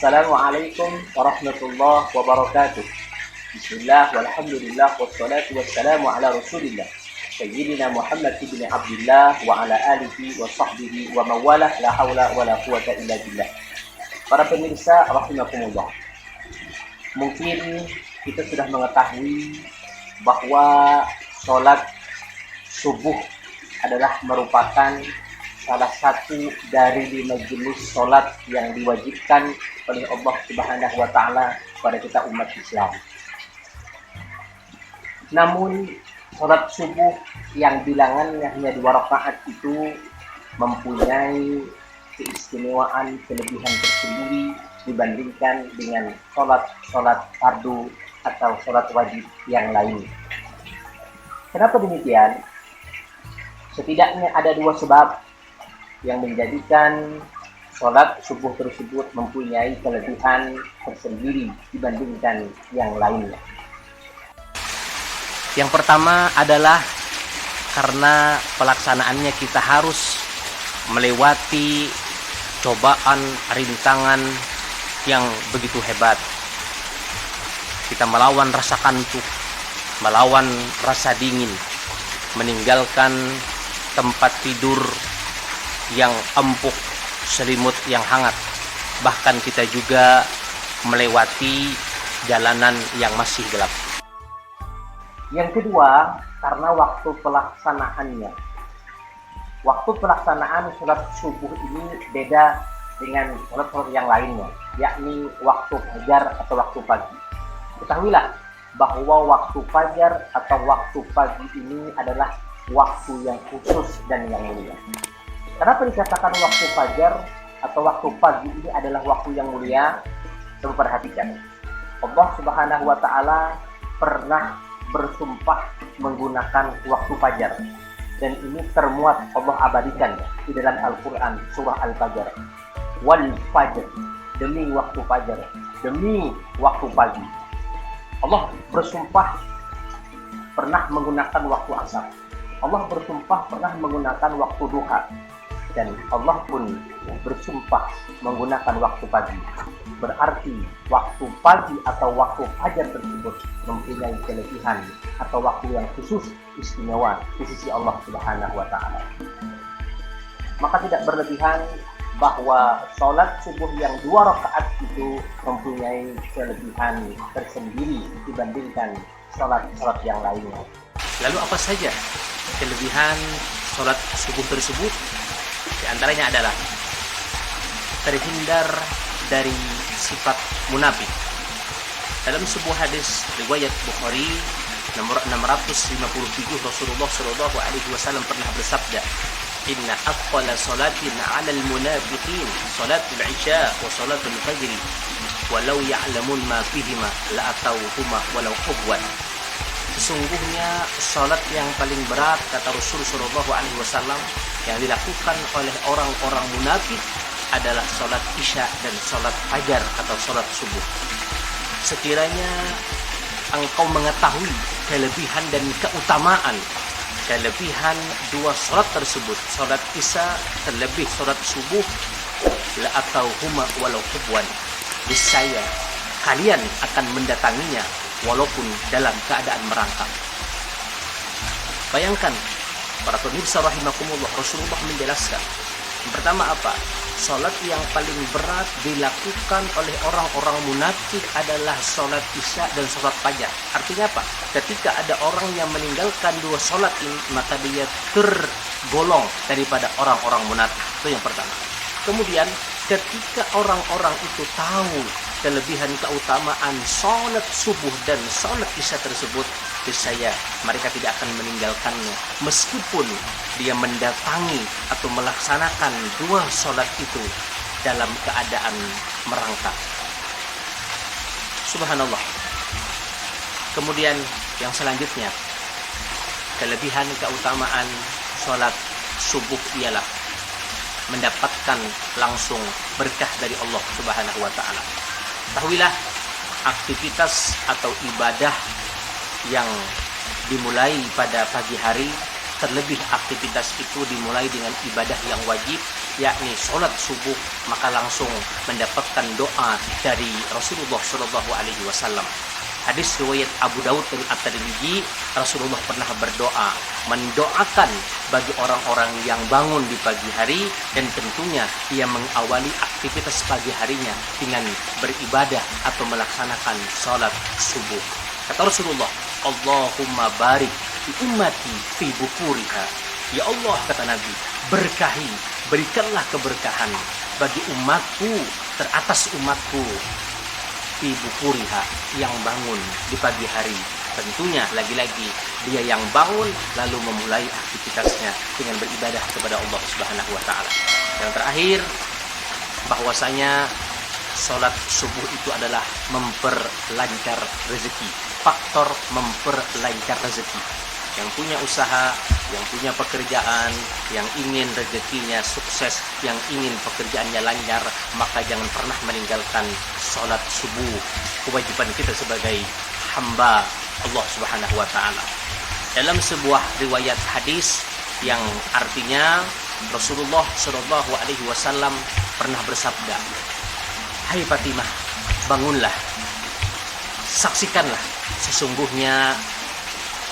Assalamualaikum warahmatullahi wabarakatuh. Bismillah walhamdulillah wassalatu wassalamu ala Rasulillah Sayyidina Muhammad ibn Abdullah wa ala alihi wa sahbihi wa mawalah la hawla wa la quwata illa billah. Para pemirsa rahimakumullah. Mungkin kita sudah mengetahui bahwa sholat subuh adalah merupakan salah satu dari 5 jenis sholat yang diwajibkan oleh Allah Subhanahu wa Ta'ala kepada kita umat Islam. Namun sholat subuh yang bilangannya hanya 2 rakaat itu mempunyai keistimewaan, kelebihan tersendiri dibandingkan dengan sholat fardu atau sholat wajib yang lain. Kenapa demikian? Setidaknya ada 2 sebab yang menjadikan sholat subuh tersebut mempunyai kelebihan tersendiri dibandingkan yang lainnya. Yang pertama adalah karena pelaksanaannya kita harus melewati cobaan, rintangan yang begitu hebat. Kita melawan rasa kantuk, melawan rasa dingin, meninggalkan tempat tidur yang empuk, selimut yang hangat. Bahkan kita juga melewati jalanan yang masih gelap. Yang kedua, karena waktu pelaksanaannya. Waktu pelaksanaan sholat subuh ini beda dengan sholat yang lainnya, yakni waktu fajar atau waktu pagi. Ketahuilah bahwa waktu fajar atau waktu pagi ini adalah waktu yang khusus dan yang mulia. Kenapa dikatakan waktu fajar atau waktu pagi ini adalah waktu yang mulia? Coba perhatikan. Allah Subhanahu wa Ta'ala pernah bersumpah menggunakan waktu fajar, dan ini termuat Allah abadikan di dalam Al-Quran surah Al-Fajr. Wal fajr, demi waktu fajar, demi waktu pagi. Allah bersumpah pernah menggunakan waktu asar. Allah bersumpah pernah menggunakan waktu duha. Dan Allah pun bersumpah menggunakan waktu pagi. Berarti waktu pagi atau waktu fajar tersebut mempunyai kelebihan atau waktu yang khusus istimewa di sisi Allah Subhanahu wa Ta'ala. Maka tidak berlebihan bahwa sholat subuh yang 2 rakaat itu mempunyai kelebihan tersendiri dibandingkan sholat-sholat yang lainnya. Lalu apa saja kelebihan sholat subuh tersebut? Di antaranya adalah terhindar dari sifat munafik. Dalam sebuah hadis riwayat Bukhari nomor 657, Rasulullah Shallallahu Alaihi Wasallam pernah bersabda, Inna aqwala salatin 'alal munafiqin salatul isya wa salatul fajr walau ya'lamun ma fihima la atauhuma walau hubwan. Sesungguhnya salat yang paling berat, kata Rasul Shallallahu Alaihi Wasallam, yang dilakukan oleh orang-orang munafik adalah salat isya dan salat fajar atau salat subuh. Sekiranya engkau mengetahui kelebihan dan keutamaan kelebihan 2 salat tersebut, salat isya terlebih salat subuh, la atauhuma walau hubwan, niscaya kalian akan mendatanginya walaupun dalam keadaan merangkak. Bayangkan para pemirsa rahimakumullah, Rasulullah menjelaskan. Yang pertama apa? Salat yang paling berat dilakukan oleh orang-orang munafik adalah salat isya dan salat fajar. Artinya apa? Ketika ada orang yang meninggalkan 2 salat ini, maka dia tergolong daripada orang-orang munafik. Itu yang pertama. Kemudian ketika orang-orang itu tahu kelebihan keutamaan salat subuh dan salat isya tersebut, niscaya mereka tidak akan meninggalkannya meskipun dia mendatangi atau melaksanakan 2 salat itu dalam keadaan merangkak. Subhanallah. Kemudian yang selanjutnya, kelebihan keutamaan salat subuh ialah mendapatkan langsung berkah dari Allah Subhanahu wa Ta'ala. Ketahuilah, aktivitas atau ibadah yang dimulai pada pagi hari, terlebih aktivitas itu dimulai dengan ibadah yang wajib, yakni sholat subuh, maka langsung mendapatkan doa dari Rasulullah Shallallahu Alaihi Wasallam. Hadis riwayat Abu Daud dan At-Tirmidzi, Rasulullah pernah berdoa, mendoakan bagi orang-orang yang bangun di pagi hari dan tentunya ia mengawali aktivitas pagi harinya dengan beribadah atau melaksanakan sholat subuh. Kata Rasulullah, Allahumma barik fi ummati fi bukuriha. Ya Allah, kata Nabi, berkahi, berikanlah keberkahan bagi umatku, teratas umatku, fi bukuriha, yang bangun di pagi hari. Tentunya lagi-lagi dia yang bangun lalu memulai aktivitasnya dengan beribadah kepada Allah Subhanahu wa taala. Yang terakhir, bahwasanya sholat subuh itu adalah memperlancar rezeki, faktor memperlancar rezeki. Yang punya usaha, yang punya pekerjaan, yang ingin rezekinya sukses, yang ingin pekerjaannya lancar, maka jangan pernah meninggalkan sholat subuh, kewajiban kita sebagai hamba Allah Subhanahu wa taala. Dalam sebuah riwayat hadis yang artinya Rasulullah Shallallahu Alaihi Wasallam pernah bersabda, "Hai Fatimah, bangunlah, saksikanlah, sesungguhnya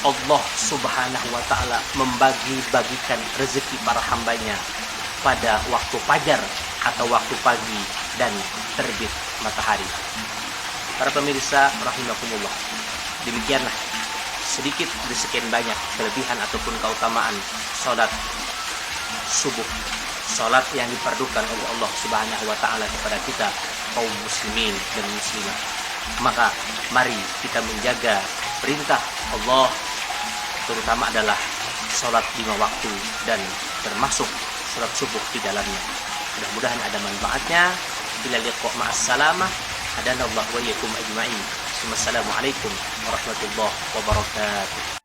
Allah Subhanahu wa taala membagi-bagikan rezeki para hambanya pada waktu fajar atau waktu pagi dan terbit matahari." Para pemirsa rahimakumullah, demikianlah sedikit demi sekian banyak kelebihan ataupun keutamaan sholat subuh, sholat yang diperdukan oleh Allah Subhanahu wa taala kepada kita kaum muslimin dan muslimah. Maka mari kita menjaga perintah Allah, terutama adalah sholat 5 waktu dan termasuk sholat subuh di dalamnya. Mudah-mudahan ada manfaatnya. Bila liqa ma'as salamah, hadanallahu wa iyyakum ajma'in. Wassalamualaikum warahmatullahi wabarakatuh.